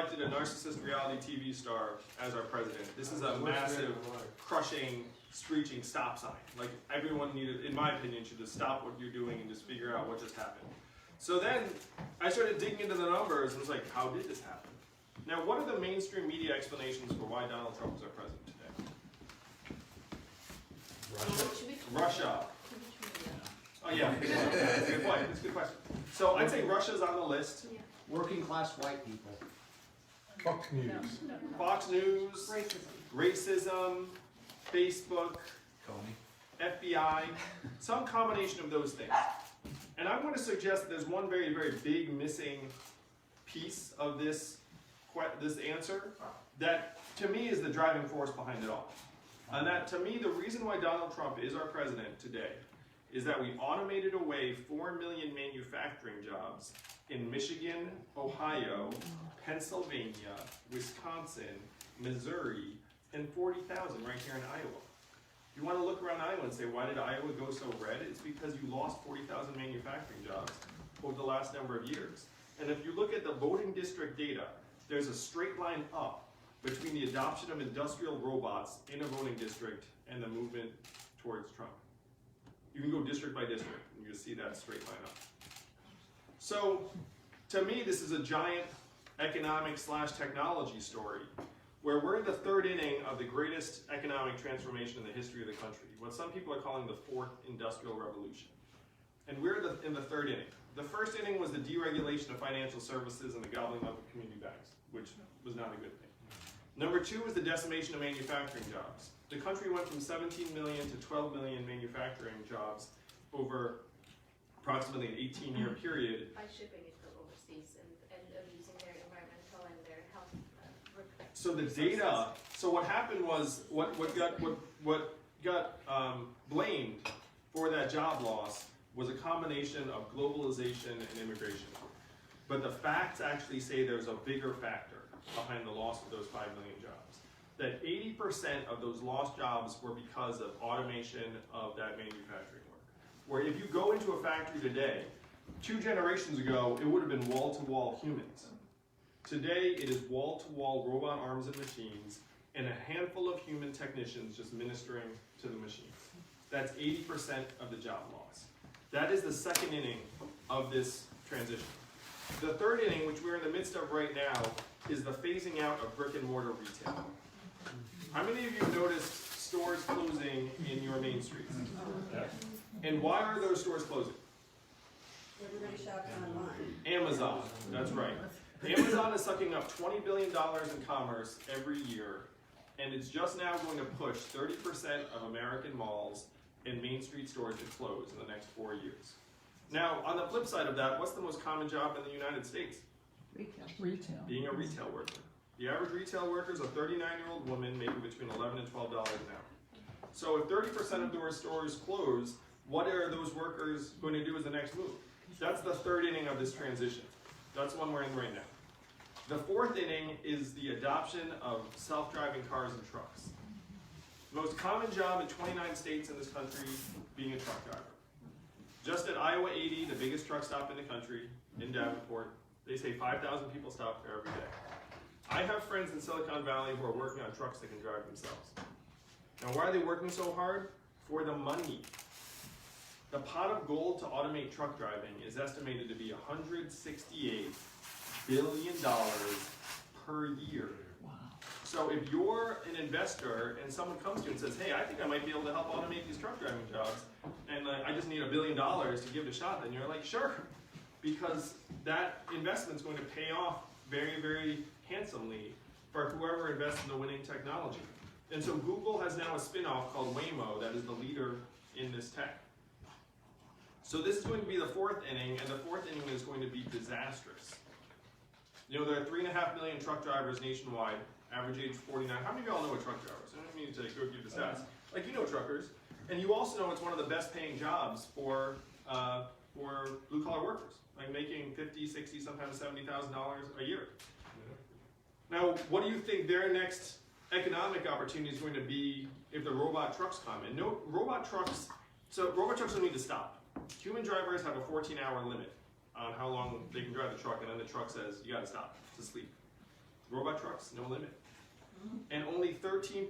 elected a narcissist reality TV star as our president. This is a massive, crushing, screeching stop sign. Like, everyone needed, in my opinion, should just stop what you're doing and just figure out what just happened. So then I started digging into the numbers and was like, how did this happen? Now, what are the mainstream media explanations for why Donald Trump is our president today? Russia. Oh yeah, that's a good point. That's a good question. So I'd say Russia's on the list. Working class white people. Fox News. Fox News. Racism. Facebook. FBI. Some combination of those things. And I'm going to suggest that there's one very, very big missing piece of this answer that, to me, is the driving force behind it all. And that, to me, the reason why Donald Trump is our president today is that we automated away 4 million manufacturing jobs in Michigan, Ohio, Pennsylvania, Wisconsin, Missouri, and 40,000 right here in Iowa. You want to look around Iowa and say, why did Iowa go so red? It's because you lost 40,000 manufacturing jobs over the last number of years. And if you look at the voting district data, there's a straight line up between the adoption of industrial robots in a voting district and the movement towards Trump. You can go district by district, and you'll see that straight line up. So, to me, this is a giant economic/technology story, where we're in the third inning of the greatest economic transformation in the history of the country, what some people are calling the fourth industrial revolution. And we're in the third inning. The first inning was the deregulation of financial services and the gobbling up of community banks, which was not a good thing. Number two was the decimation of manufacturing jobs. The country went from 17 million to 12 million manufacturing jobs over approximately an 18-year period. By shipping it to overseas and abusing their environmental and their health So the data, so what happened was, what got blamed for that job loss was a combination of globalization and immigration. But the facts actually say there's a bigger factor behind the loss of those 5 million jobs. That 80% of those lost jobs were because of automation of that manufacturing work. Where if you go into a factory today, 2 generations ago, it would have been wall-to-wall humans. Today, it is wall-to-wall robot arms and machines, and a handful of human technicians just ministering to the machines. That's 80% of the job loss. That is the second inning of this transition. The third inning, which we're in the midst of right now, is the phasing out of brick and mortar retail. How many of you have noticed stores closing in your main streets? And why are those stores closing? Everybody shops online. Amazon, that's right. Amazon is sucking up $20 billion in commerce every year, and it's just now going to push 30% of American malls and Main Street stores to close in the next 4 years. Now, on the flip side of that, what's the most common job in the United States? Retail. Being a retail worker. The average retail worker is a 39-year-old woman making between $11 and $12 an hour. So if 30% of those stores close, what are those workers going to do as the next move? That's the third inning of this transition. That's the one we're in right now. The fourth inning is the adoption of self-driving cars and trucks. The most common job in 29 states in this country being a truck driver. Just at Iowa 80, the biggest truck stop in the country, in Davenport, they say 5,000 people stop there every day. I have friends in Silicon Valley who are working on trucks that can drive themselves. Now, why are they working so hard? For the money. The pot of gold to automate truck driving is estimated to be $168 billion per year. Wow. So if you're an investor and someone comes to you and says, hey, I think I might be able to help automate these truck driving jobs, and I just need $1 billion to give it a shot, then you're like, sure. Because that investment's going to pay off very, very handsomely for whoever invests in the winning technology. And so Google has now a spin-off called Waymo that is the leader in this tech. So this is going to be the fourth inning, and the fourth inning is going to be disastrous. You know, there are 3.5 million truck drivers nationwide, average age 49. How many of y'all know what truck drivers? I don't mean to go give the stats. Like, you know truckers, and you also know it's one of the best paying jobs for blue-collar workers, like making $50, $60, sometimes $70,000 a year. Now, what do you think their next economic opportunity is going to be if the robot trucks come? And no, robot trucks don't need to stop. Human drivers have a 14-hour limit on how long they can drive the truck, and then the truck says, you gotta stop to sleep. Robot trucks, no limit. And only 13%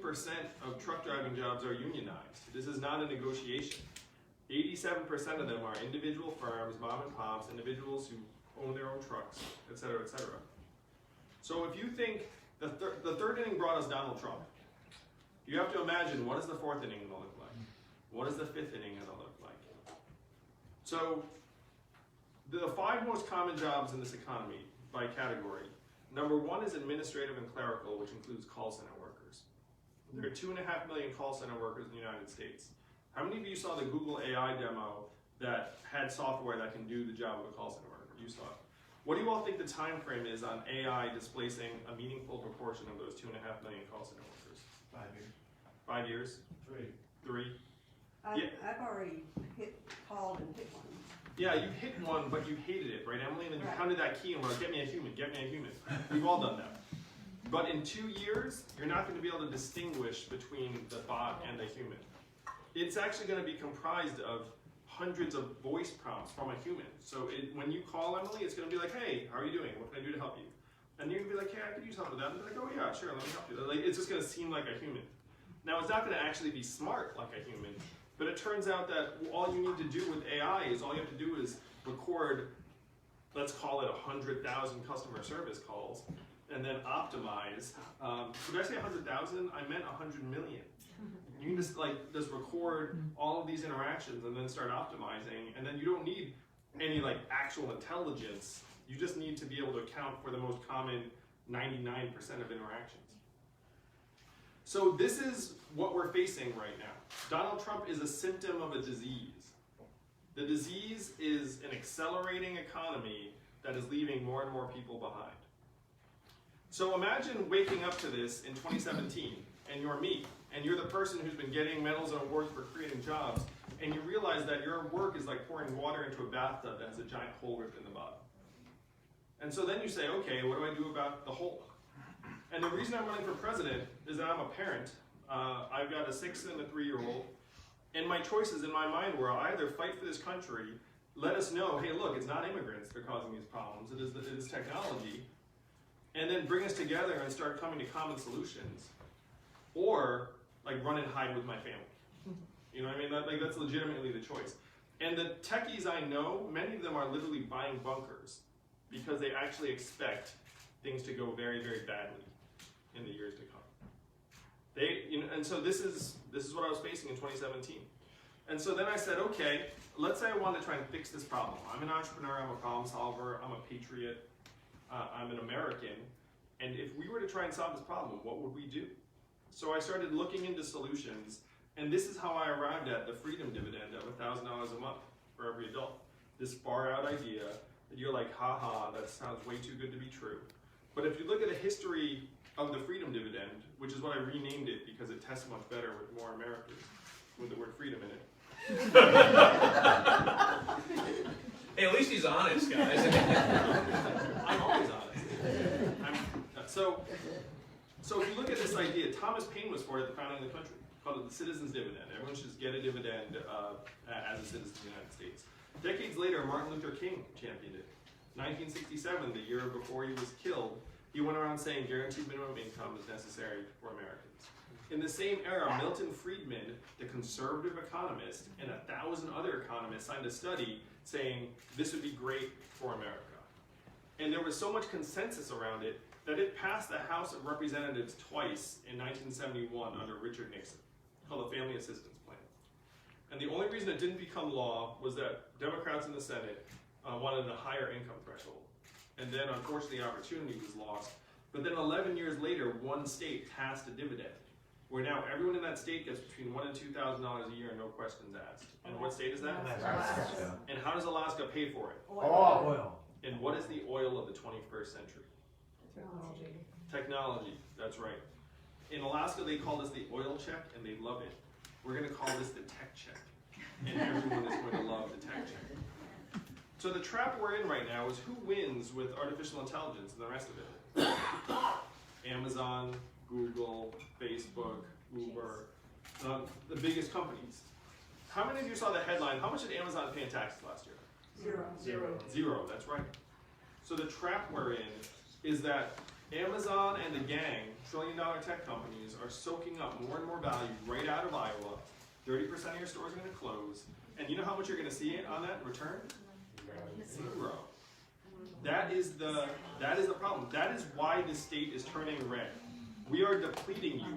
of truck driving jobs are unionized. This is not a negotiation. 87% of them are individual firms, mom and pops, individuals who own their own trucks, et cetera, et cetera. So if you think the third inning brought us Donald Trump, you have to imagine, what is the fourth inning going to look like? What is the fifth inning going to look like? So the 5 most common jobs in this economy by category. Number 1 is administrative and clerical, which includes call center workers. There are 2.5 million call center workers in the United States. How many of you saw the Google AI demo that had software that can do the job of a call center worker? You saw it. What do you all think the time frame is on AI displacing a meaningful proportion of those 2.5 million call center workers? 5 years. 5 years? 3? I've already called and hit one. Yeah, you hit one, but you hated it, right, Emily? And then you counted that key and were like, get me a human, get me a human. We've all done that. But in 2 years, you're not going to be able to distinguish between the bot and the human. It's actually going to be comprised of hundreds of voice prompts from a human. So when you call Emily, it's going to be like, hey, how are you doing? What can I do to help you? And you're going to be like, hey, I could use help with that. And they're like, oh yeah, sure, let me help you. Like, it's just going to seem like a human. Now, it's not going to actually be smart like a human, but it turns out that all you need to do with AI is all you have to do is record, let's call it 100,000 customer service calls, and then optimize. Did I say 100,000? I meant 100 million. You can just record all of these interactions and then start optimizing, and then you don't need any actual intelligence. You just need to be able to account for the most common 99% of interactions. So this is what we're facing right now. Donald Trump is a symptom of a disease. The disease is an accelerating economy that is leaving more and more people behind. So imagine waking up to this in 2017, and you're me, and you're the person who's been getting medals and awards for creating jobs, and you realize that your work is like pouring water into a bathtub that has a giant hole ripped in the bottom. And so then you say, okay, what do I do about the hole? And the reason I'm running for president is that I'm a parent. I've got a 6 and a 3-year-old, and my choices in my mind were either fight for this country, let us know, hey look, it's not immigrants that are causing these problems, it is technology, and then bring us together and start coming to common solutions, or run and hide with my family. You know what I mean? That's legitimately the choice. And the techies I know, many of them are literally buying bunkers because they actually expect things to go very, very badly in the years to come. And so this is what I was facing in 2017. And so then I said, okay, let's say I want to try and fix this problem. I'm an entrepreneur, I'm a problem solver, I'm a patriot, I'm an American, and if we were to try and solve this problem, what would we do? So I started looking into solutions, and this is how I arrived at the freedom dividend of $1,000 a month for every adult. This far out idea that you're like, haha, that sounds way too good to be true. But if you look at the history of the freedom dividend, which is what I renamed it because it tests much better with more Americans, with the word freedom in it. Hey, at least he's honest, guys. I'm always honest. So if you look at this idea, Thomas Paine was for it at the founding of the country, called it the citizen's dividend. Everyone should get a dividend as a citizen of the United States. Decades later, Martin Luther King championed it. 1967, the year before he was killed, he went around saying guaranteed minimum income is necessary for Americans. In the same era, Milton Friedman, the conservative economist, and 1,000 other economists signed a study saying this would be great for America. And there was so much consensus around it that it passed the House of Representatives twice in 1971 under Richard Nixon, called the Family Assistance Plan. And the only reason it didn't become law was that Democrats in the Senate wanted a higher income threshold. And then, unfortunately, opportunity was lost. But then 11 years later, one state passed a dividend, where now everyone in that state gets between $1,000 and $2,000 a year, no questions asked. And what state is that? Alaska. And how does Alaska pay for it? Oil. And what is the oil of the 21st century? Technology, that's right. In Alaska, they call this the oil check, and they love it. We're going to call this the tech check. And everyone is going to love the tech check. So the trap we're in right now is who wins with artificial intelligence and the rest of it? Amazon, Google, Facebook, Uber, the biggest companies. How many of you saw the headline, how much did Amazon pay in taxes last year? Zero. Zero, that's right. So the trap we're in is that Amazon and the gang, trillion-dollar tech companies, are soaking up more and more value right out of Iowa. 30% of your stores are going to close. And you know how much you're going to see on that in return? Zero. That is the problem. That is why the state is turning red. We are depleting you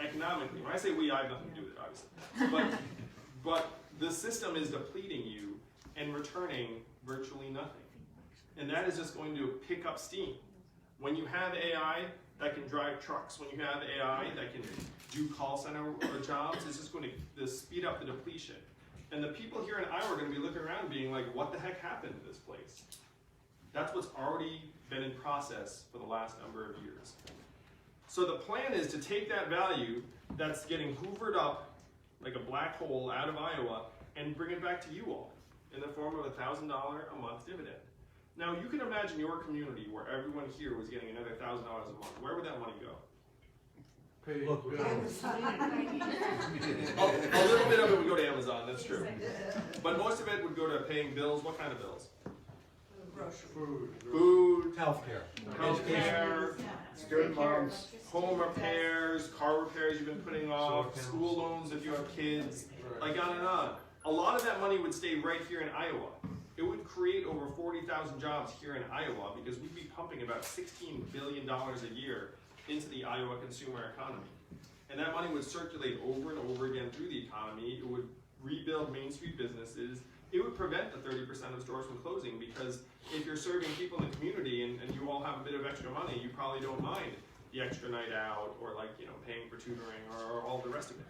economically. When I say we, I have nothing to do with it, obviously. But the system is depleting you and returning virtually nothing. And that is just going to pick up steam. When you have AI that can drive trucks, when you have AI that can do call center jobs, it's just going to speed up the depletion. And the people here in Iowa are going to be looking around being like, what the heck happened to this place? That's what's already been in process for the last number of years. So the plan is to take that value that's getting hoovered up like a black hole out of Iowa and bring it back to you all in the form of a $1,000 a month dividend. Now you can imagine your community where everyone here was getting another $1,000 a month. Where would that money go? Pay bills. A little bit of it would go to Amazon, that's true. But most of it would go to paying bills. What kind of bills? Food, Healthcare. healthcare, Student loans. home repairs, car repairs you've been putting off, school loans if you have kids, like on and on. A lot of that money would stay right here in Iowa. It would create over 40,000 jobs here in Iowa because we'd be pumping about $16 billion a year into the Iowa consumer economy. And that money would circulate over and over again through the economy. It would rebuild Main Street businesses. It would prevent the 30% of stores from closing because if you're serving people in the community and you all have a bit of extra money, you probably don't mind the extra night out or paying for tutoring or all the rest of it.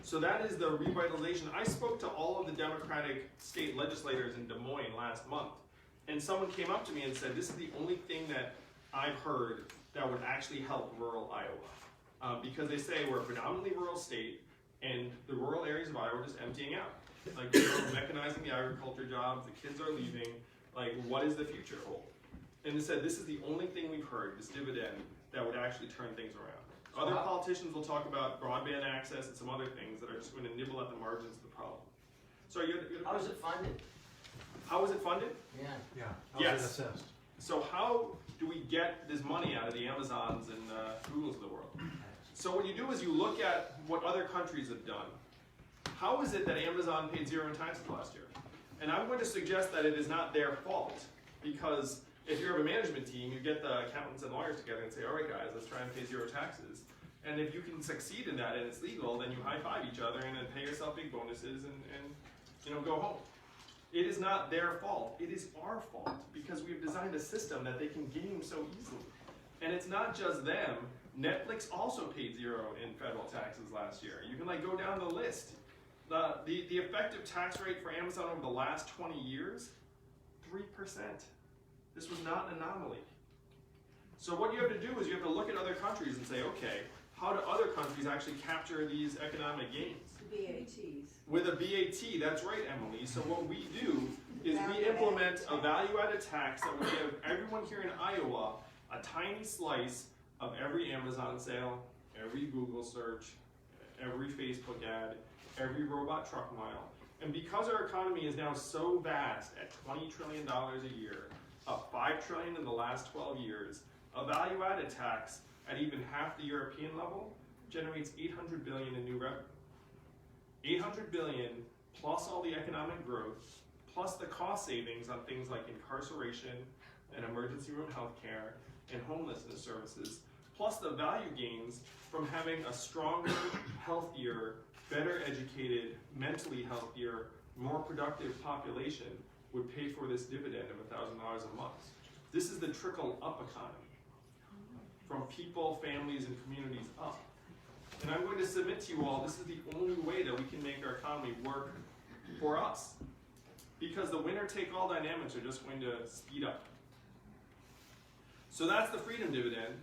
So that is the revitalization. I spoke to all of the Democratic state legislators in Des Moines last month, and someone came up to me and said, this is the only thing that I've heard that would actually help rural Iowa. Because they say we're a predominantly rural state, and the rural areas of Iowa are just emptying out. Like, mechanizing the agriculture jobs, the kids are leaving, like, what does the future hold? And they said, this is the only thing we've heard, this dividend, that would actually turn things around. Other politicians will talk about broadband access and some other things that are just going to nibble at the margins of the problem. So How is it funded? How is it funded? Yeah. Yeah. Yes. How's it assessed? So how do we get this money out of the Amazons and Googles of the world? So what you do is you look at what other countries have done. How is it that Amazon paid zero in taxes last year? And I'm going to suggest that it is not their fault, because if you have a management team, you get the accountants and lawyers together and say, all right guys, let's try and pay zero taxes. And if you can succeed in that and it's legal, then you high-five each other and then pay yourself big bonuses and go home. It is not their fault, it is our fault, because we've designed a system that they can game so easily. And it's not just them. Netflix also paid zero in federal taxes last year. You can go down the list. The effective tax rate for Amazon over the last 20 years, 3%. This was not an anomaly. So what you have to do is you have to look at other countries and say, okay, how do other countries actually capture these economic gains? BATs. With a BAT, that's right, Emily. So what we do is we implement a value-added tax that will give everyone here in Iowa a tiny slice of every Amazon sale, every Google search, every Facebook ad, every robot truck mile. And because our economy is now so vast at $20 trillion a year, up $5 trillion in the last 12 years, a value-added tax at even half the European level generates $800 billion in new revenue. $800 billion plus all the economic growth, plus the cost savings on things like incarceration and emergency room healthcare and homelessness services, plus the value gains from having a stronger, healthier, better educated, mentally healthier, more productive population would pay for this dividend of $1,000 a month. This is the trickle-up economy. From people, families, and communities up. And I'm going to submit to you all, this is the only way that we can make our economy work for us. Because the winner-take-all dynamics are just going to speed up. So that's the freedom dividend.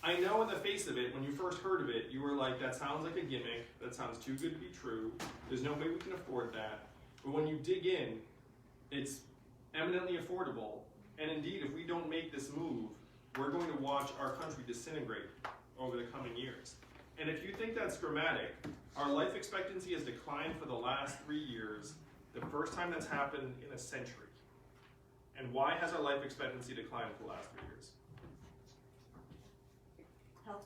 I know in the face of it, when you first heard of it, you were like, that sounds like a gimmick, that sounds too good to be true, there's no way we can afford that. But when you dig in, it's eminently affordable, and indeed, if we don't make this move, we're going to watch our country disintegrate over the coming years. And if you think that's dramatic, our life expectancy has declined for the last 3 years, the first time that's happened in a century. And why has our life expectancy declined for the last 3 years?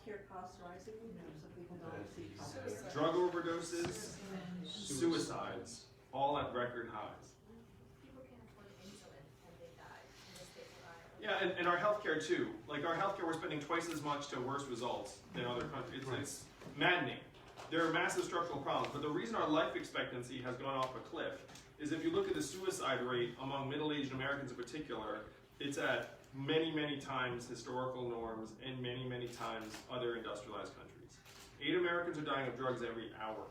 healthcare costs rising, some people don't see healthcare. Drug overdoses, suicides, all at record highs. People can't afford insulin and they die in the state of Iowa. Yeah, and our healthcare too. Like our healthcare, we're spending twice as much to worse results than other countries. It's maddening. There are massive structural problems, but the reason our life expectancy has gone off a cliff is if you look at the suicide rate among middle-aged Americans in particular, it's at many, many times historical norms and many, many times other industrialized countries. 8 Americans are dying of drugs every hour.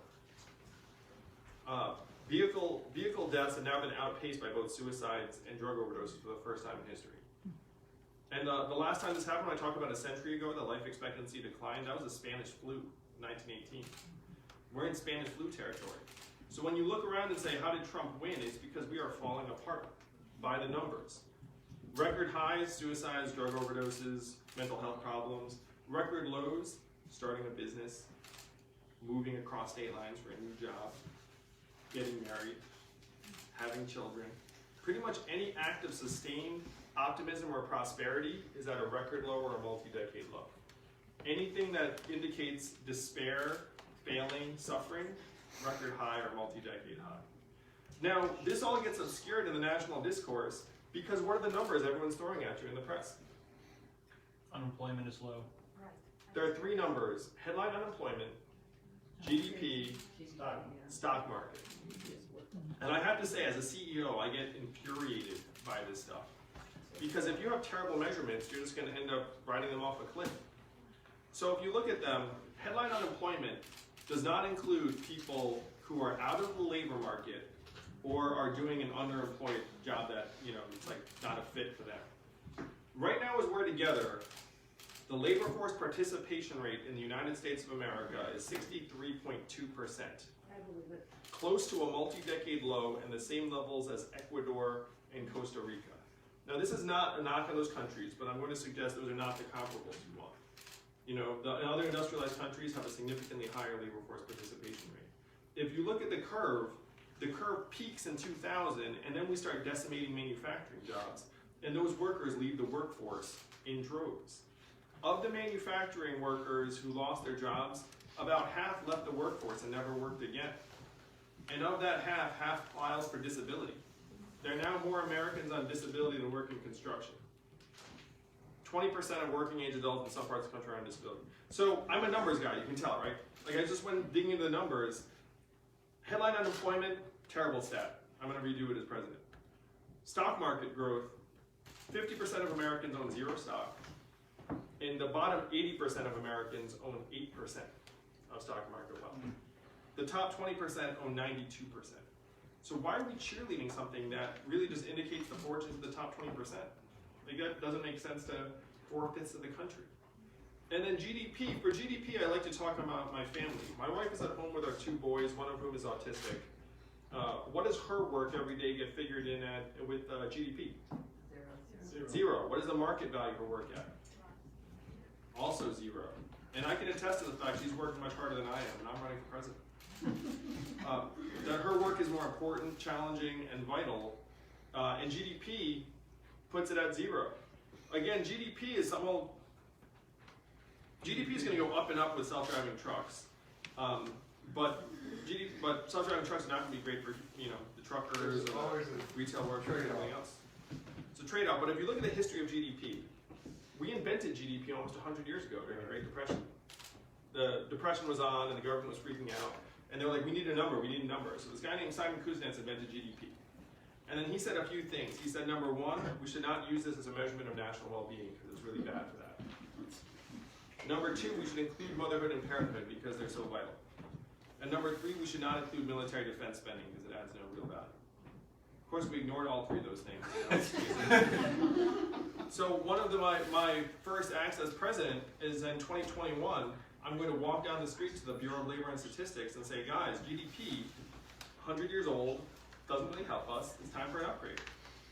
Vehicle deaths have now been outpaced by both suicides and drug overdoses for the first time in history. And the last time this happened, I talked about a century ago, the life expectancy declined. That was the Spanish flu, 1918. We're in Spanish flu territory. So when you look around and say, how did Trump win? It's because we are falling apart by the numbers. Record highs, suicides, drug overdoses, mental health problems. Record lows, starting a business, moving across state lines for a new job, getting married, having children. Pretty much any act of sustained optimism or prosperity is at a record low or a multi-decade low. Anything that indicates despair, failing, suffering, record high or multi-decade high. Now, this all gets obscured in the national discourse because what are the numbers everyone's throwing at you in the press? Unemployment is low. Right. There are 3 numbers: headline unemployment, GDP, stock market. And I have to say, as a CEO, I get infuriated by this stuff. Because if you have terrible measurements, you're just going to end up riding them off a cliff. So if you look at them, headline unemployment does not include people who are out of the labor market or are doing an underemployed job that, it's like not a fit for them. Right now, as we're together, the labor force participation rate in the United States of America is 63.2%. I believe it. Close to a multi-decade low and the same levels as Ecuador and Costa Rica. Now, this is not a knock on those countries, but I'm going to suggest those are not the comparables you want. The other industrialized countries have a significantly higher labor force participation rate. If you look at the curve peaks in 2000, and then we start decimating manufacturing jobs, and those workers leave the workforce in droves. Of the manufacturing workers who lost their jobs, about half left the workforce and never worked again. And of that half files for disability. There are now more Americans on disability than work in construction. 20% of working age adults in some parts of the country are on disability. So I'm a numbers guy, you can tell, right? Like I just went digging into the numbers. Headline unemployment, terrible stat. I'm going to redo it as president. Stock market growth, 50% of Americans own 0 stock. And the bottom 80% of Americans own 8% of stock market wealth. The top 20% own 92%. So why are we cheerleading something that really just indicates the fortunes of the top 20%? Like that doesn't make sense to 4/5 of the country. And then GDP, for GDP I like to talk about my family. My wife is at home with our 2 boys, one of whom is autistic. What does her work every day get figured in at with GDP? 0. What is the market value for work at? Also 0. And I can attest to the fact she's working much harder than I am, and I'm running for president. That her work is more important, challenging, and vital, and GDP puts it at 0. Again, GDP is GDP is going to go up and up with self-driving trucks, but self-driving trucks are not going to be great for the truckers or the retail workers and everything else. It's a trade-off. But if you look at the history of GDP, we invented GDP almost 100 years ago during the Great Depression. The Depression was on and the government was freaking out. And they were like, we need a number. So this guy named Simon Kuznets invented GDP. And then he said a few things. He said, number 1, we should not use this as a measurement of national well-being because it's really bad for that. Number 2, we should include motherhood and parenthood because they're so vital. And number 3, we should not include military defense spending because it adds no real value. Of course, we ignored all 3 of those things. So one of my first acts as president is in 2021, I'm going to walk down the street to the Bureau of Labor and Statistics and say, guys, GDP, 100 years old, doesn't really help us. It's time for an upgrade.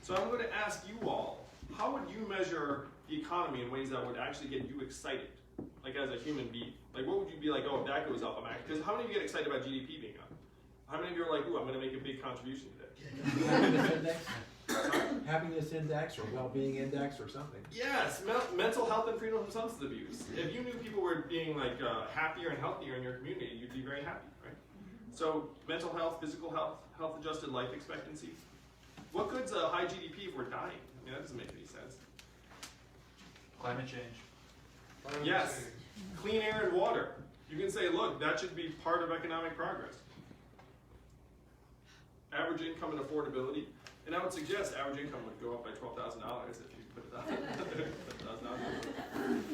So I'm going to ask you all, how would you measure the economy in ways that would actually get you excited, like as a human being? Like what would you be like, oh, if that goes up, I'm actually, because how many of you get excited about GDP being up? How many of you are like, ooh, I'm going to make a big contribution today? Happiness index or well-being index or something. Yes, mental health and freedom from substance abuse. If you knew people were being like happier and healthier in your community, you'd be very happy, right? So mental health, physical health, health-adjusted life expectancy. What good's a high GDP if we're dying? I mean, that doesn't make any sense. Climate change. Yes, clean air and water. You can say, look, that should be part of economic progress. Average income and affordability. And I would suggest average income would go up by $12,000 if you put it up.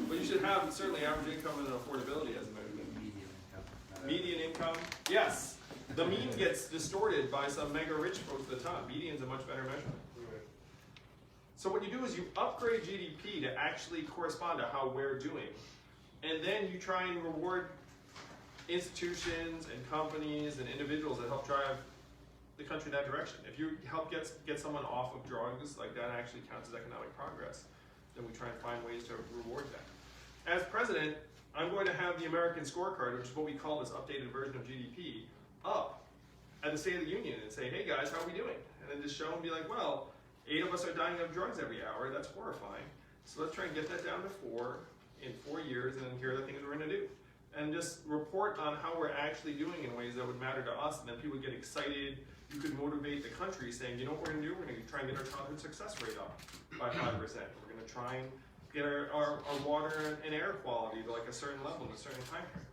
But you should have certainly average income and affordability as a measurement. Median income, yes. The mean gets distorted by some mega rich folks at the top. Median's a much better measurement. So what you do is you upgrade GDP to actually correspond to how we're doing. And then you try and reward institutions and companies and individuals that help drive the country in that direction. If you help get someone off of drugs, like that actually counts as economic progress, then we try and find ways to reward that. As president, I'm going to have the American scorecard, which is what we call this updated version of GDP, up at the State of the Union and say, hey guys, how are we doing? And then just show and be like, well, 8 of us are dying of drugs every hour. That's horrifying. So let's try and get that down to 4 in 4 years, and then here are the things we're going to do. And just report on how we're actually doing in ways that would matter to us, and then people would get excited. You could motivate the country saying, you know what we're going to do? We're going to try and get our childhood success rate up by 5%. We're going to try and get our water and air quality to like a certain level in a certain time frame.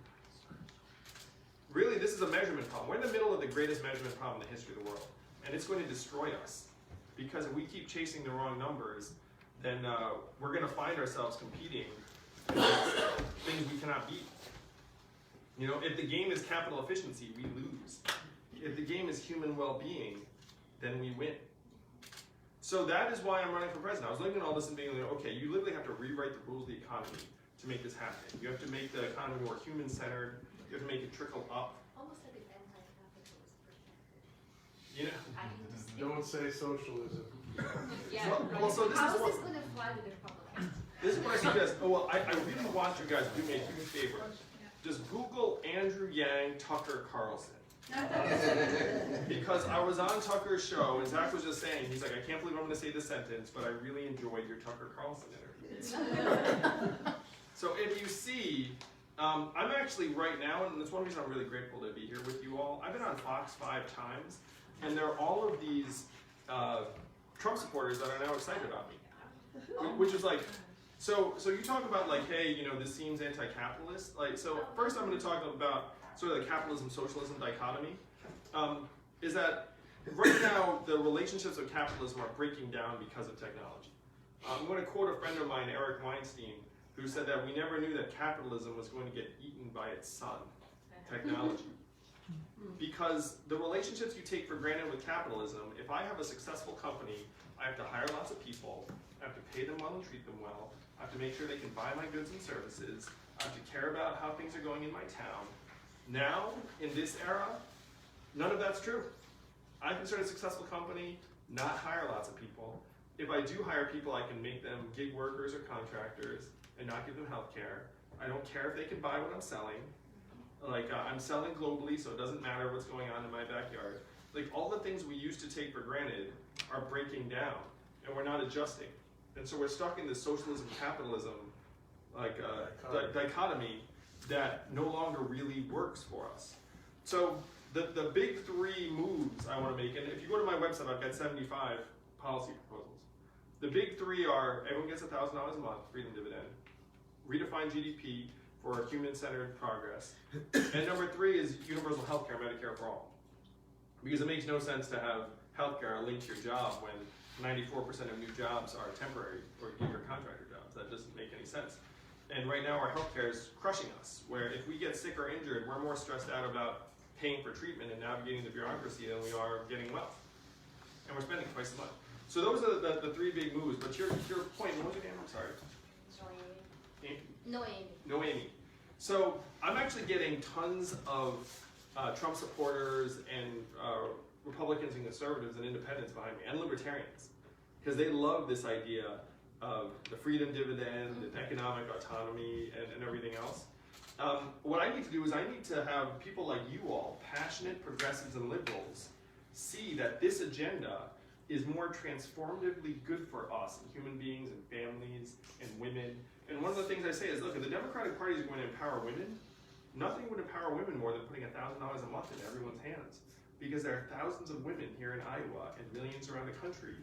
Really, this is a measurement problem. We're in the middle of the greatest measurement problem in the history of the world. And it's going to destroy us. Because if we keep chasing the wrong numbers, then we're going to find ourselves competing against things we cannot beat. You know, if the game is capital efficiency, we lose. If the game is human well-being, then we win. So that is why I'm running for president. I was looking at all this and being like, okay, you literally have to rewrite the rules of the economy to make this happen. You have to make the economy more human-centered. You have to make it trickle up. Almost like an anti-capitalist perspective. You know? I need to speak. Don't say socialism. Yeah, Well, so this how is is what- this going to fly with the Republicans? This is what I suggest. Oh, well, I really want you guys to do me a huge favor. Just Google Andrew Yang, Tucker Carlson. Because I was on Tucker's show, and Zach was just saying, he's like, I can't believe I'm going to say this sentence, but I really enjoyed your Tucker Carlson interview. So if you see, I'm actually right now, and that's one reason I'm really grateful to be here with you all. I've been on Fox 5 times, and there are all of these Trump supporters that are now excited about me, which is like, so you talk about like, hey, you know, this seems anti-capitalist. Like, so first I'm going to talk about sort of the capitalism-socialism dichotomy. Is that right now the relationships of capitalism are breaking down because of technology. I'm going to quote a friend of mine, Eric Weinstein, who said that we never knew that capitalism was going to get eaten by its son, technology. Because the relationships you take for granted with capitalism, if I have a successful company, I have to hire lots of people, I have to pay them well and treat them well, I have to make sure they can buy my goods and services, I have to care about how things are going in my town. Now, in this era, none of that's true. I can start a successful company, not hire lots of people. If I do hire people, I can make them gig workers or contractors and not give them health care. I don't care if they can buy what I'm selling. Like, I'm selling globally, so it doesn't matter what's going on in my backyard. Like, all the things we used to take for granted are breaking down, and we're not adjusting. And so we're stuck in this socialism, capitalism, like, dichotomy that no longer really works for us. So the big 3 moves I want to make, and if you go to my website, I've got 75 policy proposals. The big 3 are, everyone gets $1,000 a month, freedom dividend, redefine GDP for human-centered progress, and number 3 is universal health care, Medicare for all. Because it makes no sense to have health care linked to your job when 94% of new jobs are temporary or gig or contractor jobs. That doesn't make any sense. And right now our healthcare is crushing us, where if we get sick or injured, we're more stressed out about paying for treatment and navigating the bureaucracy than we are getting well. And we're spending twice as much. So those are the 3 big moves. But your point, what was your name? I'm sorry. No, Amy. No, Amy. So I'm actually getting tons of Trump supporters and Republicans and conservatives and independents behind me, and libertarians, because they love this idea of the freedom dividend, and economic autonomy, and everything else. What I need to do is I need to have people like you all, passionate progressives and liberals, see that this agenda is more transformatively good for us, and human beings and families and women. And one of the things I say is, look, if the Democratic Party is going to empower women, nothing would empower women more than putting $1,000 a month in everyone's hands. Because there are thousands of women here in Iowa and millions around the country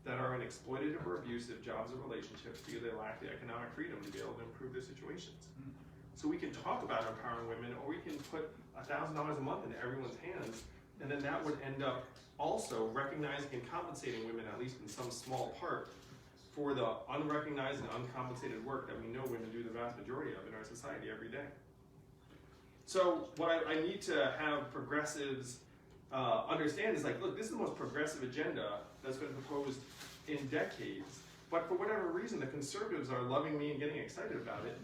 that are in exploitative or abusive jobs or relationships because they lack the economic freedom to be able to improve their situations. So we can talk about empowering women, or we can put $1,000 a month into everyone's hands, and then that would end up also recognizing and compensating women, at least in some small part, for the unrecognized and uncompensated work that we know women do the vast majority of in our society every day. So what I need to have progressives understand is, like, look, this is the most progressive agenda that's been proposed in decades. But for whatever reason, the conservatives are loving me and getting excited about it,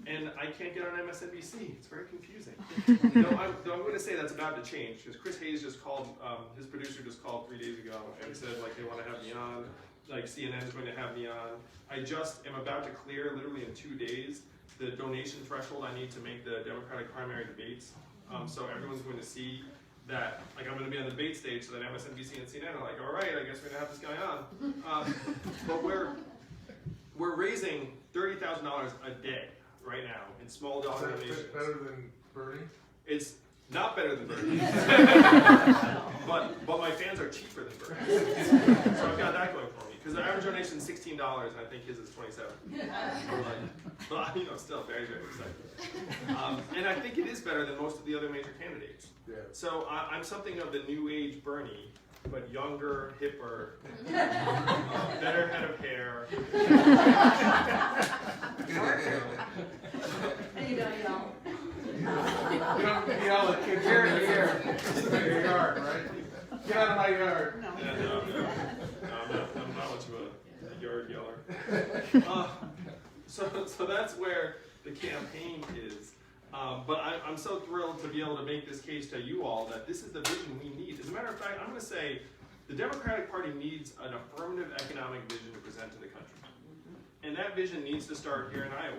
and I can't get on MSNBC. It's very confusing. I'm going to say that's about to change, because Chris Hayes just called, his producer just called 3 days ago and said, like, they want to have me on, like CNN is going to have me on. I just am about to clear, literally in 2 days, the donation threshold I need to make the Democratic primary debates. So everyone's going to see that, like, I'm going to be on the debate stage, so that MSNBC and CNN are like, all right, I guess we're going to have this guy on. But we're raising $30,000 a day right now in small dollar donations. Better than Bernie? It's not better than Bernie, but my fans are cheaper than Bernie. So I've got that going for me, because the average donation is $16, and I think his is $27. But you know, still very, very excited. And I think it is better than most of the other major candidates. Yeah. So I'm something of the new age Bernie, but younger, hipper, better head of hair. And you don't yell. You don't yell at kids in your yard, right? Get out of my yard. No. Yeah, no, I'm not much of a yard yeller. So that's where the campaign is. But I'm so thrilled to be able to make this case to you all that this is the vision we need. As a matter of fact, I'm going to say the Democratic Party needs an affirmative economic vision to present to the country. And that vision needs to start here in Iowa.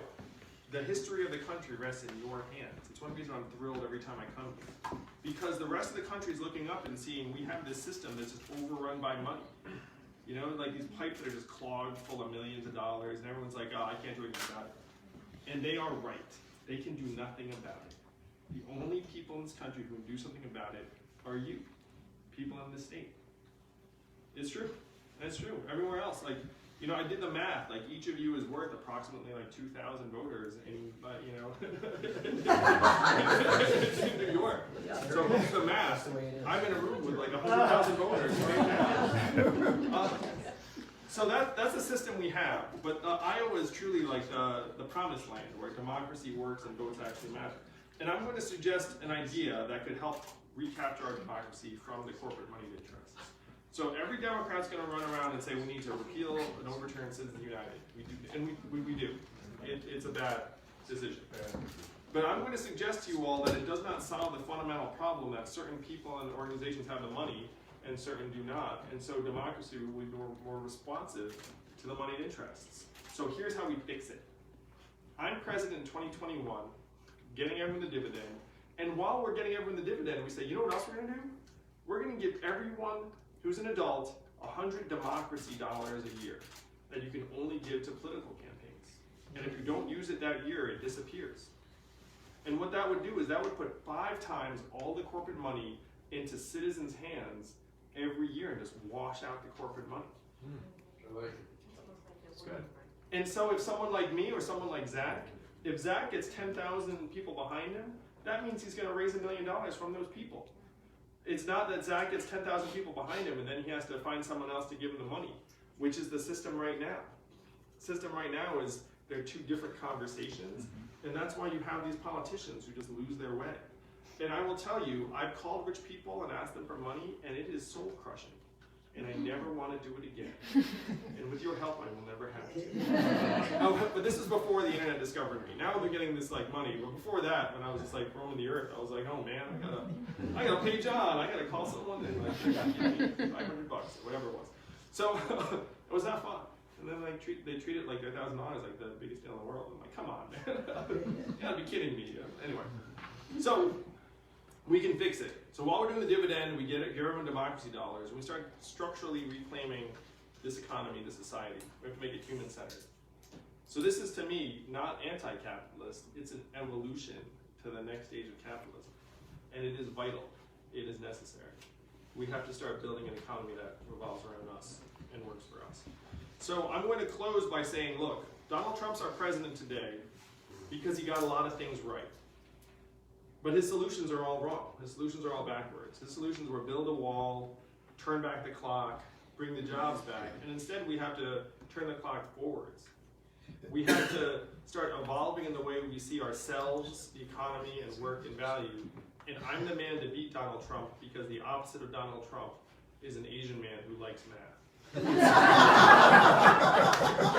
The history of the country rests in your hands. It's one reason I'm thrilled every time I come here. Because the rest of the country is looking up and seeing we have this system that's just overrun by money. You know, like these pipes that are just clogged full of millions of dollars, and everyone's like, oh, I can't do anything about it. And they are right. They can do nothing about it. The only people in this country who can do something about it are you, people in this state. It's true. That's true. Everywhere else, like, you know, I did the math. Like, each of you is worth approximately like 2,000 voters in, you know, in New York. So what's the math? I'm in a room with like 100,000 voters right now. So that's the system we have. But Iowa is truly like the promised land where democracy works and votes actually matter. And I'm going to suggest an idea that could help recapture our democracy from the corporate moneyed interests. So every Democrat's going to run around and say we need to repeal and overturn Citizens United. We do, and we do. It's a bad decision. But I'm going to suggest to you all that it does not solve the fundamental problem that certain people and organizations have the money and certain do not. And so democracy will be more responsive to the moneyed interests. So here's how we fix it. I'm president in 2021, getting everyone the dividend. And while we're getting everyone the dividend, we say, you know what else we're going to do? We're going to give everyone who's an adult $100 democracy dollars a year that you can only give to political campaigns. And if you don't use it that year, it disappears. And what that would do is that would put 5 times all the corporate money into citizens' hands every year and just wash out the corporate money. I like it. It's good. And so if someone like me or someone like Zach, if Zach gets 10,000 people behind him, that means he's going to raise $1 million from those people. It's not that Zach gets 10,000 people behind him and then he has to find someone else to give him the money, which is the system right now. The system right now is there are 2 different conversations, and that's why you have these politicians who just lose their way. And I will tell you, I've called rich people and asked them for money, and it is soul crushing. And I never want to do it again. And with your help, I will never have to. But this is before the internet discovered me. Now they're getting this like money. But before that, when I was just like roaming the earth, I was like, oh man, I gotta pay John. I gotta call someone and like give me $500 or whatever it was. So it was that fun. And then like they treat it like their $1,000 like the biggest deal in the world. I'm like, come on, man. You gotta be kidding me. Anyway, so We can fix it. So while we're doing the dividend, we give everyone democracy dollars, and we start structurally reclaiming this economy, this society. We have to make it human-centered. So this is, to me, not anti-capitalist. It's an evolution to the next stage of capitalism. And it is vital. It is necessary. We have to start building an economy that revolves around us and works for us. So I'm going to close by saying, look, Donald Trump's our president today because he got a lot of things right. But his solutions are all wrong. His solutions are all backwards. His solutions were build a wall, turn back the clock, bring the jobs back, and instead we have to turn the clock forwards. We have to start evolving in the way we see ourselves, the economy, and work and value. And I'm the man to beat Donald Trump because the opposite of Donald Trump is an Asian man who likes math.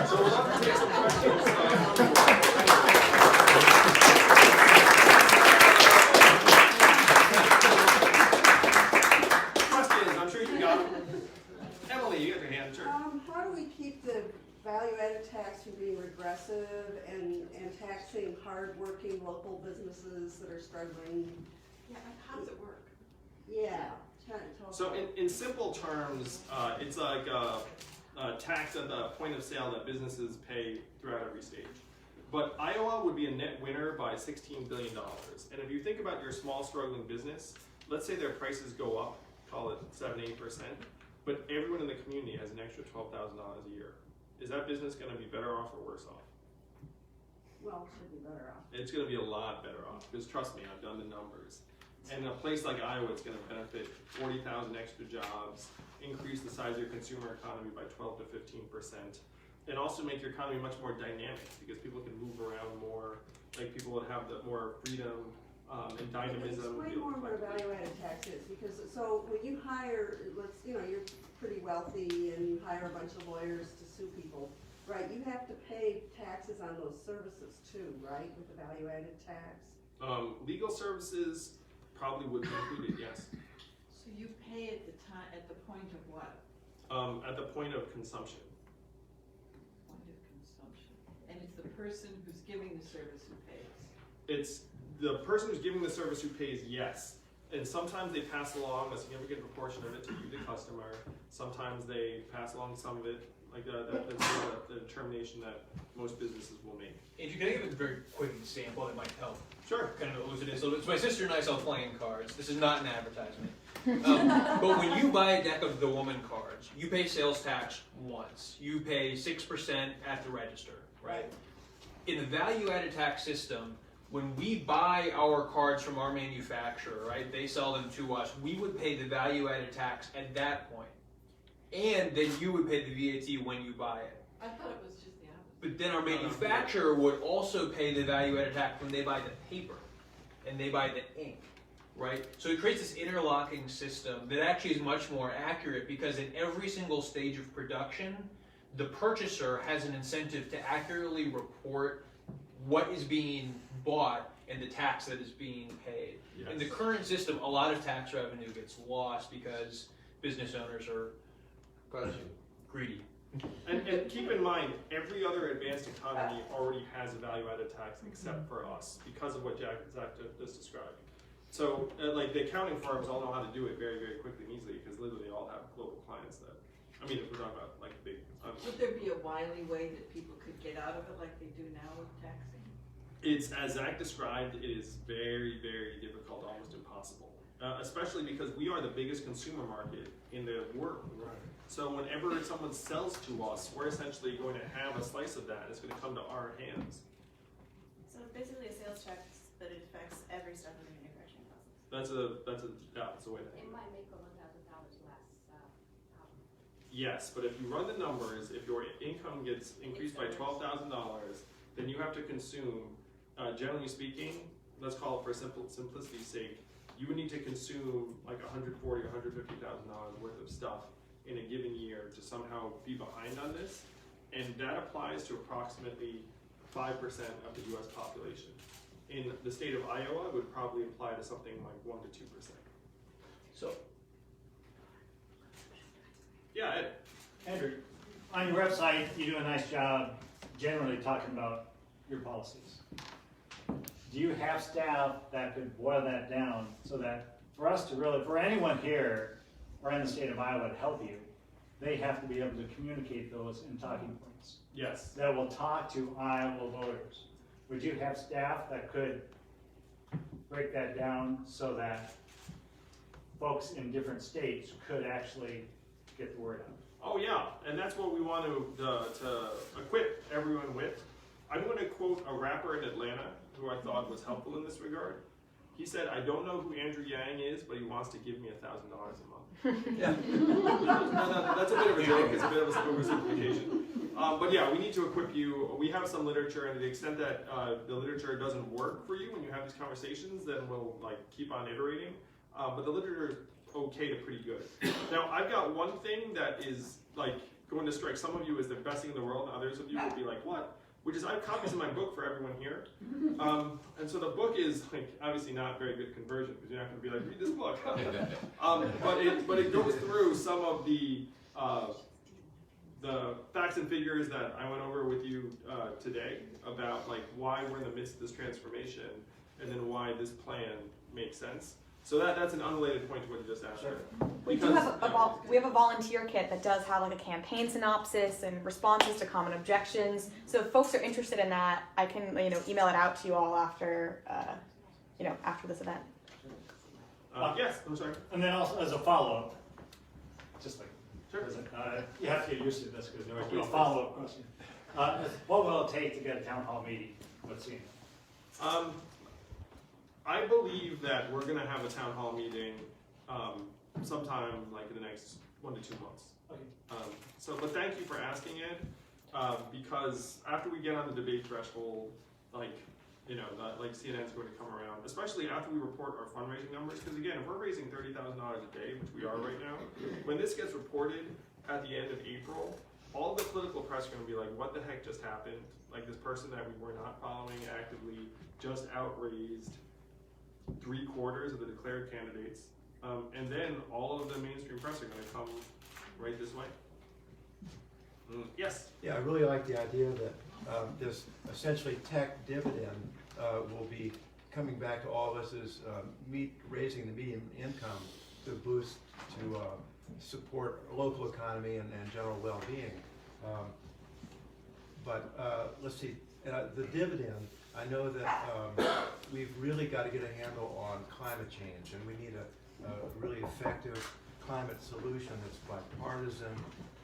So we'll have to take some questions. Questions, I'm sure you got them. Emily, you got your hand, sure. How do we keep the value-added tax from being regressive and taxing hard-working local businesses that are struggling? Yeah, how does it work? Yeah. Tell us So about in simple terms, it's like a tax at the point of sale that businesses pay throughout every stage. But Iowa would be a net winner by $16 billion. And if you think about your small struggling business, let's say their prices go up, call it 7-8%, but everyone in the community has an extra $12,000 a year. Is that business going to be better off or worse off? Well, it should be better off. It's going to be a lot better off, because trust me, I've done the numbers. And a place like Iowa, it's going to benefit 40,000 extra jobs, increase the size of your consumer economy by 12 to 15%, and also make your economy much more dynamic, because people can move around more, like people would have the more freedom and dynamism. Explain more what a value-added tax is, because so when you hire, you're pretty wealthy and you hire a bunch of lawyers to sue people, right? You have to pay taxes on those services too, right? With the value-added tax. Legal services probably would be included, yes. So you pay at the time, at the point of what? At the point of consumption. Point of consumption. And it's the person who's giving the service who pays. It's the person who's giving the service who pays, yes. And sometimes they pass along a significant proportion of it to you, the customer. Sometimes they pass along some of it, like that's the determination that most businesses will make. Andrew, can I give a very quick example that might help? Sure. Kind of elucidate. So my sister and I sell playing cards. This is not an advertisement. But when you buy a deck of the woman cards, you pay sales tax once. You pay 6% at the register, right? In the value-added tax system, when we buy our cards from our manufacturer, right, they sell them to us, we would pay the value-added tax at that point. And then you would pay the VAT when you buy it. I thought it was just the opposite. But then our manufacturer would also pay the value-added tax when they buy the paper and they buy the ink, right? So it creates this interlocking system that actually is much more accurate, because in every single stage of production, the purchaser has an incentive to accurately report what is being bought and the tax that is being paid. Yes. In the current system, a lot of tax revenue gets lost because business owners are greedy. And keep in mind, every other advanced economy already has a value-added tax except for us, because of what Zach just described. So, like the accounting firms all know how to do it very, very quickly and easily, because literally all have global clients that, I mean, if we're talking about like big. Would there be a wily way that people could get out of it like they do now with taxing? It's, as Zach described, it is very, very difficult, almost impossible. Especially because we are the biggest consumer market in the world. Right. So whenever someone sells to us, we're essentially going to have a slice of that. It's going to come to our hands. So it's basically a sales tax, but it affects every step of the manufacturing process. That's a way to think. It might make $1,000 less. Yes, but if you run the numbers, if your income gets increased by $12,000, then you have to consume, generally speaking, let's call it for simplicity's sake, you would need to consume like $140,000 or $150,000 worth of stuff in a given year to somehow be behind on this, and that applies to approximately 5% of the U.S. population. In the state of Iowa, it would probably apply to something like 1 to 2%. So, yeah, Ed. Andrew, on your website, you do a nice job generally talking about your policies. do you have staff that could boil that down so that for us to really, for anyone here or in the state of Iowa to help you, they have to be able to communicate those in talking points Yes. that will talk to Iowa voters? Would you have staff that could break that down so that folks in different states could actually get the word out? Oh yeah, and that's what we want to equip everyone with. I'm going to quote a rapper in Atlanta who I thought was helpful in this regard. He said, "I don't know who Andrew Yang is, but he wants to give me $1,000 a month." Yeah. No, that's a bit of a joke. It's a bit of a oversimplification. But yeah, we need to equip you. We have some literature, and to the extent that the literature doesn't work for you when you have these conversations, then we'll keep on iterating. But the literature is okay to pretty good. Now, I've got one thing that is going to strike some of you as the best thing in the world, and others of you will be like, "What?" Which is I have copies of my book for everyone here. And so the book is obviously not very good conversion because you're not going to be like, read this book. but it goes through some of the facts and figures that I went over with you today about why we're in the midst of this transformation and then why this plan makes sense. So that's an unrelated point to what you just asked. Sure. We do have we have a volunteer kit that does have a campaign synopsis and responses to common objections. So if folks are interested in that, I can email it out to you all after after this event. Yes, I'm sorry. And then also as a follow-up, just Sure. you have to get used to this because there was a follow-up question. What will it take to get a town hall meeting with CNO? I believe that we're going to have a town hall meeting sometime in the next 1 to 2 months. Okay. But thank you for asking it because after we get on the debate threshold, CNN's going to come around, especially after we report our fundraising numbers. Because again, if we're raising $30,000 a day, which we are right now, when this gets reported at the end of April, all the political press are going to be like, "What the heck just happened? This person that we were not following actively just outraised 3/4 of the declared candidates," and then all of the mainstream press are going to come right this way. Yes? Yeah, I really like the idea that this essentially tech dividend will be coming back to all of us as raising the median income to boost, to support local economy and general well-being. Let's see, the dividend, I know that we've really got to get a handle on climate change, and we need a really effective climate solution that's bipartisan,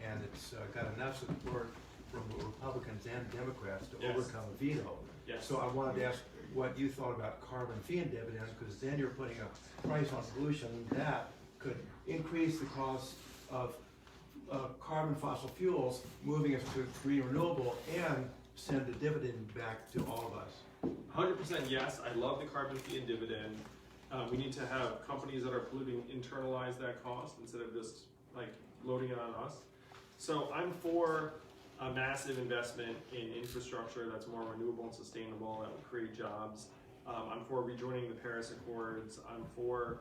and it's got enough support from Republicans and Democrats to Yes. overcome a veto. Yes. So I wanted to ask what you thought about carbon fee and dividends, because then you're putting a price on pollution that could increase the cost of carbon fossil fuels, moving us to green renewable, and send the dividend back to all of us. 100% yes. I love the carbon fee and dividend. We need to have companies that are polluting internalize that cost instead of just loading it on us. So I'm for a massive investment in infrastructure that's more renewable and sustainable, that will create jobs. I'm for rejoining the Paris Accords. I'm for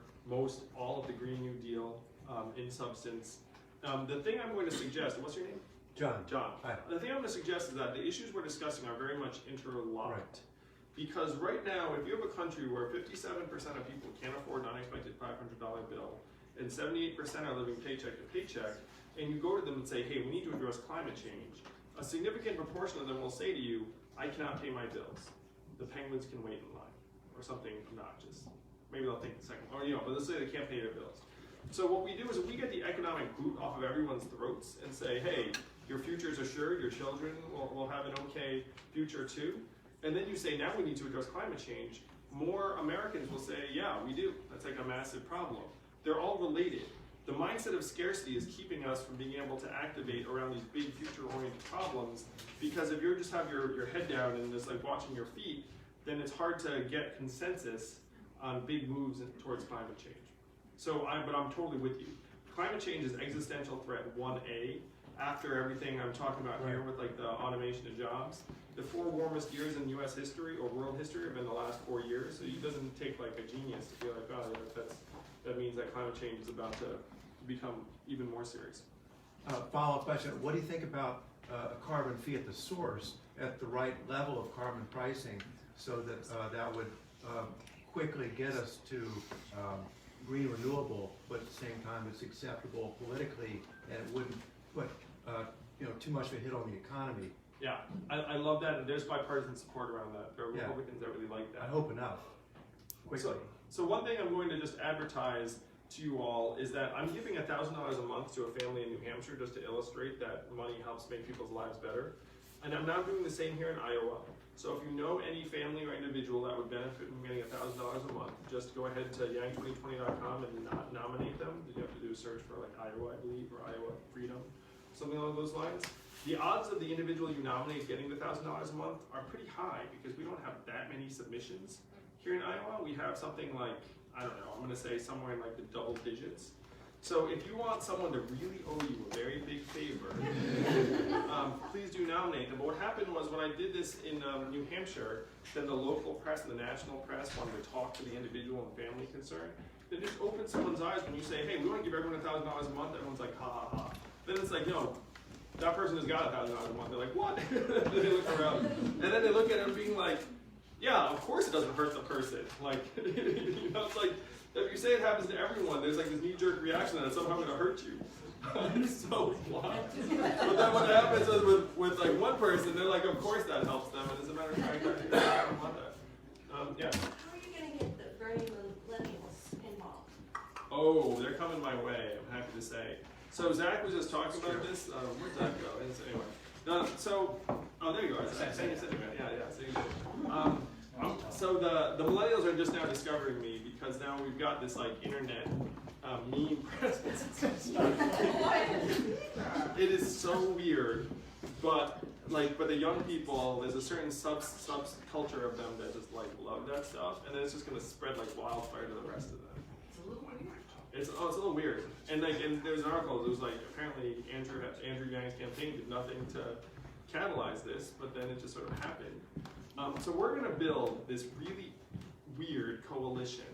all of the Green New Deal in substance. The thing I'm going to suggest, what's your name? John. Hi. The thing I'm going to suggest is that the issues we're discussing are very much interlocked. Right. Because right now, if you have a country where 57% of people can't afford an unexpected $500 bill, and 78% are living paycheck to paycheck, and you go to them and say, "Hey, we need to address climate change," a significant proportion of them will say to you, "I cannot pay my bills. The penguins can wait in line," or something obnoxious. Maybe they'll think the second, but they'll say they can't pay their bills. So what we do is we get the economic boot off of everyone's throats and say, "Hey, your future's assured, your children will have an okay future too." And then you say, "Now we need to address climate change." More Americans will say, "Yeah, we do. That's a massive problem." They're all related. The mindset of scarcity is keeping us from being able to activate around these big future-oriented problems, because if you just have your head down and just watching your feet, then it's hard to get consensus on big moves towards climate change. But I'm totally with you. Climate change is existential threat 1A. After everything I'm talking about here with the automation of jobs, the 4 warmest years in U.S. history or world history have been the last 4 years. So it doesn't take a genius to be like, "Oh, yeah, that means that climate change is about to become even more serious." Follow-up question, what do you think about a carbon fee at the source at the right level of carbon pricing so that that would quickly get us to green renewable, but at the same time it's acceptable politically, and it wouldn't put too much of a hit on the economy. Yeah, I love that, and there's bipartisan support around that. There are Yeah. Republicans that really like that. I hope enough. Quickly. So one thing I'm going to just advertise to you all is that I'm giving $1,000 a month to a family in New Hampshire just to illustrate that money helps make people's lives better. And I'm now doing the same here in Iowa. So if you know any family or individual that would benefit from getting $1,000 a month, just go ahead to yang2020.com and nominate them. You have to do a search for like Iowa, I believe, or Iowa Freedom, something along those lines. The odds of the individual you nominate getting the $1,000 a month are pretty high because we don't have that many submissions. Here in Iowa, we have something like, I don't know, I'm going to say somewhere in like the double digits. So if you want someone to really owe you a very big favor, please do nominate them. But what happened was when I did this in New Hampshire, then the local press and the national press wanted to talk to the individual and family concerned. Then just open someone's eyes when you say, hey, we want to give everyone $1,000 a month. Everyone's like, ha ha ha. Then it's like, no, that person has got $1,000 a month. They're like, what? Then they look around, and then they look at him being like, yeah, of course it doesn't hurt the person. Like, it's like, if you say it happens to everyone, there's like this knee-jerk reaction that it's somehow going to hurt you. So why? But then what happens is with like one person, they're like, of course that helps them, and as a matter of fact, I don't want that. Yeah. How are you going to get the very millennials involved? Oh, they're coming my way, I'm happy to say. So Zach was just talking about this. Where'd Zach go? Anyway. Oh, there you are. So the millennials are just now discovering me because now we've got this like internet meme presence and stuff. It is so weird, but the young people, there's a certain subculture of them that just like love that stuff, and then it's just gonna spread like wildfire to the rest of them. It's a little weird. It's a little weird, and there's an article. It was like apparently Andrew Yang's campaign did nothing to catalyze this, but then it just sort of happened. So we're gonna build this really weird coalition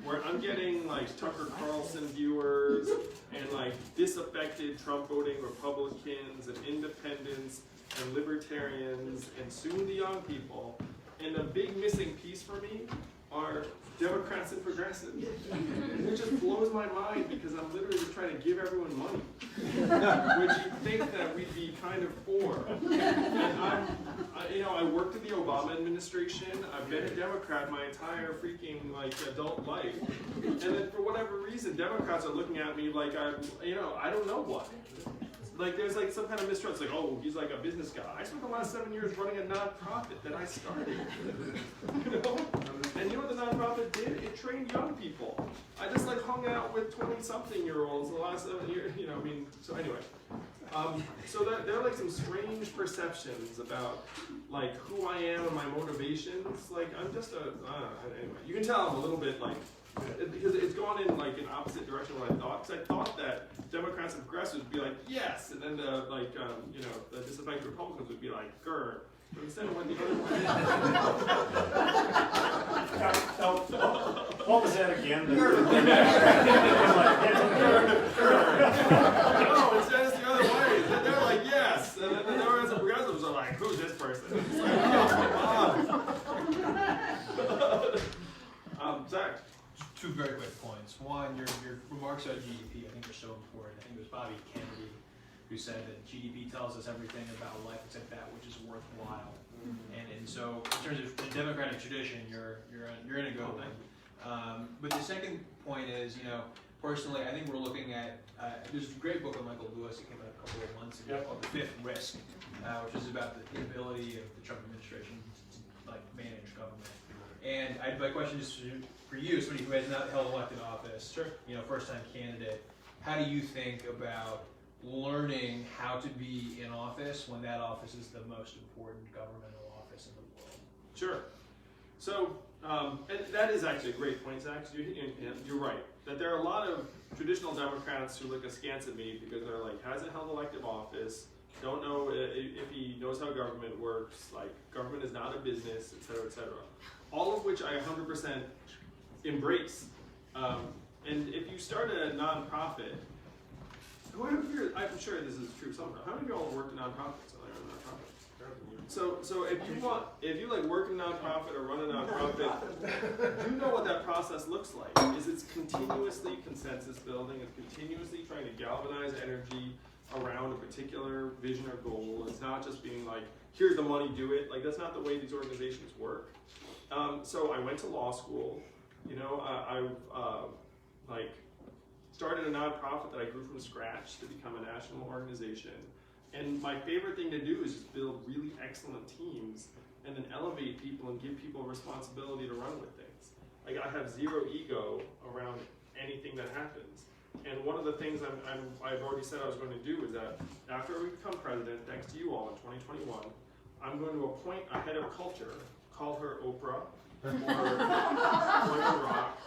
where I'm getting like Tucker Carlson viewers and like disaffected Trump voting Republicans and independents and libertarians and soon the young people. And the big missing piece for me are Democrats and progressives. And it just blows my mind because I'm literally just trying to give everyone money, which you'd think that we'd be kind of for. And I worked in the Obama administration. I've been a Democrat my entire freaking adult life, and then for whatever reason, Democrats are looking at me like I don't know what. Like there's like some kind of mistrust. Like, oh, he's like a business guy. I spent the last 7 years running a nonprofit that I started. And you know what the nonprofit did? It trained young people. I just like hung out with 20-something-year-olds the last 7 years. So anyway. So there are like some strange perceptions about like who I am and my motivations. Like I'm just anyway. You can tell I'm a little bit like, because it's gone in like an opposite direction what I thought. Because I thought that Democrats and progressives would be like, yes, and then the disaffected Republicans would be like, grr. But instead it went the other way. What was that again? No, instead it's the other way. They're like, yes, and then the Democrats and progressives are like, who's this person? It's like, oh, come on. Zach. Two very quick points. One, your remarks about GDP I think are so important. I think it was Bobby Kennedy who said that GDP tells us everything about life except that which is worthwhile. And so in terms of the democratic tradition, you're in a good one. But the second point is, personally, I think we're looking at there's a great book by Michael Lewis that came out a couple of months ago called The Fifth Risk, which is about the inability of the Trump administration to manage government. And my question is for you, somebody who has not held elected office, first-time candidate, how do you think about learning how to be in office when that office is the most important governmental office in the world? Sure. So, and that is actually a great point, Zach. You're right. That there are a lot of traditional Democrats who look askance at me because they're like, hasn't held elective office, don't know if he knows how government works, like government is not a business, et cetera, et cetera. All of which I 100% embrace. And if you start a nonprofit, I'm sure this is true somewhere. How many of y'all have worked in nonprofits? So if you like work in a nonprofit or run a nonprofit, you know what that process looks like. Is it's continuously consensus building, it's continuously trying to galvanize energy around a particular vision or goal. It's not just being like, here's the money, do it. Like that's not the way these organizations work. So I went to law school. You know, I like started a nonprofit that I grew from scratch to become a national organization. And my favorite thing to do is just build really excellent teams and then elevate people and give people responsibility to run with things. Like I have zero ego around anything that happens. And one of the things I've already said I was going to do is that after we become president, thanks to you all in 2021, I'm going to appoint a head of culture, call her Oprah or Roy Rock.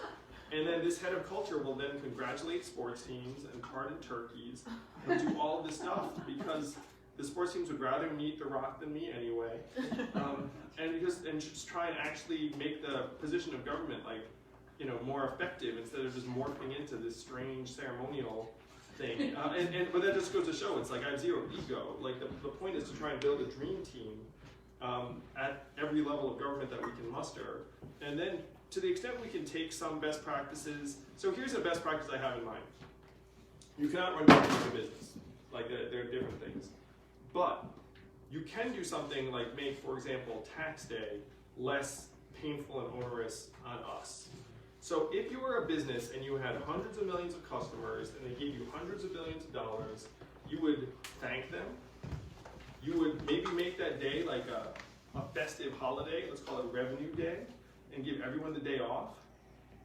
And then this head of culture will then congratulate sports teams and pardon turkeys and do all this stuff because the sports teams would rather meet The Rock than me anyway. And just try and actually make the position of government like, you know, more effective instead of just morphing into this strange ceremonial thing. But that just goes to show it's like I have zero ego. Like the point is to try and build a dream team at every level of government that we can muster, and then to the extent we can take some best practices. So here's a best practice I have in mind. You cannot run a business. Like there are different things. But you can do something like make, for example, tax day less painful and onerous on us. So if you were a business and you had hundreds of millions of customers and they gave you hundreds of billions of dollars, you would thank them. You would maybe make that day like a festive holiday, let's call it Revenue Day, and give everyone the day off.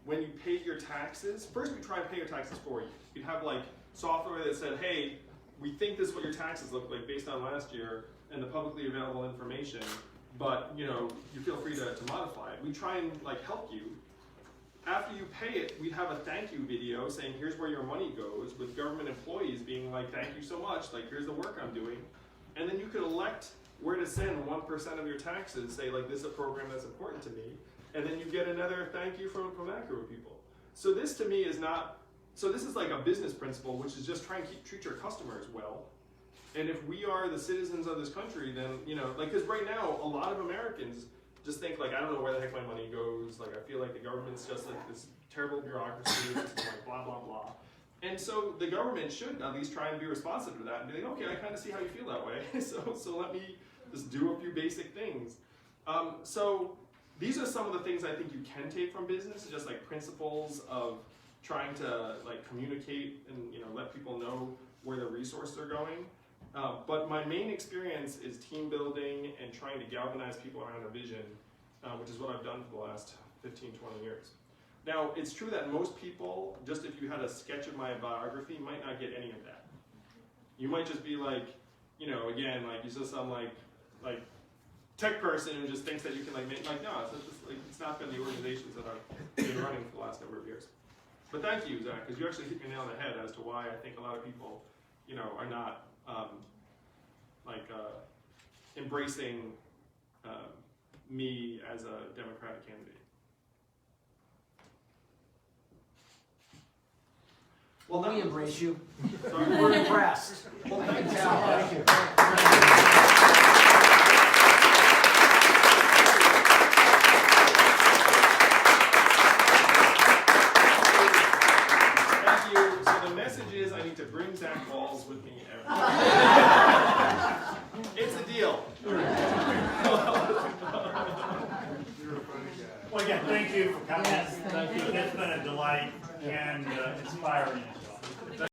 When you pay your taxes, first we try and pay your taxes for you. You'd have like software that said, hey, we think this is what your taxes look like based on last year and the publicly available information, but you know, you feel free to modify it. We try and like help you. After you pay it, we have a thank you video saying here's where your money goes, with government employees being like, thank you so much, like here's the work I'm doing. And then you could elect where to send 1% of your taxes, say like this is a program that's important to me, and then you get another thank you from that group of people. So this to me is not, so this is like a business principle, which is just try and treat your customers well. And if we are the citizens of this country, then, you know, like, because right now, a lot of Americans just think like, I don't know where the heck my money goes, like I feel like the government's just like this terrible bureaucracy, it's like blah, blah, blah. And so the government should at least try and be responsive to that and be like, okay, I kind of see how you feel that way, so let me just do a few basic things. So these are some of the things I think you can take from business, just like principles of trying to like communicate and, you know, let people know where the resources are going. But my main experience is team building and trying to galvanize people around a vision, which is what I've done for the last 15, 20 years. Now, it's true that most people, just if you had a sketch of my biography, might not get any of that. You might just be like, you know, again, like you're just some like tech person who just thinks that you can like make, like, no, it's not been the organizations that I've been running for the last number of years. But thank you, Zach, because you actually hit me nail on the head as to why I think a lot of people, you know, are not embracing me as a Democratic candidate. Well, we embrace you. Sorry. We're impressed. Well, thank you so Thank much. Thank you. So the message is I need to bring Zach Walls with me everywhere. It's a deal. Well, again, thank you for coming. It's been a delight and inspiring.